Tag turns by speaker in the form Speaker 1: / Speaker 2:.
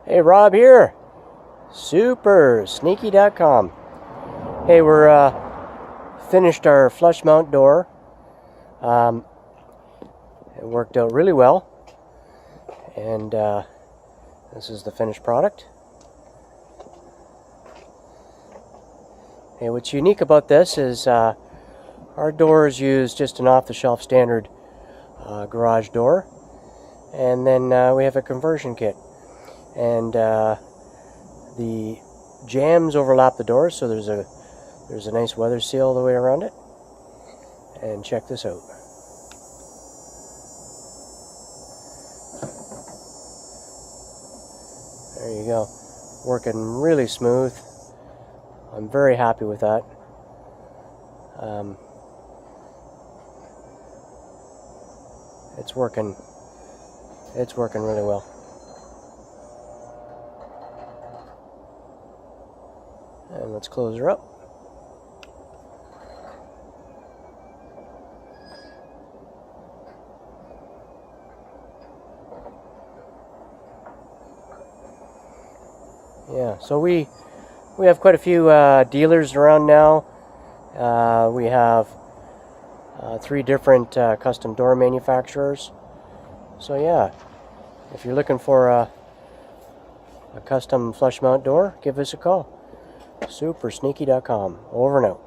Speaker 1: Hey, Rob here, supersneaky.com. Hey, we're finished our flush mount door. It worked out really well, and this is the finished product. Hey, what's unique about this is our doors use just an off-the-shelf standard garage door, and then we have a conversion kit. And the jambs overlap the doors, so there's a nice weather seal all the way around it. And check this out. There you go. Working really smooth. I'm very happy with that. It's working really well. And let's close her up. Yeah, so we have quite a few dealers around now. We have 3 different custom door manufacturers. So yeah, if you're looking for a custom flush mount door, give us a call. supersneaky.com. Over and out.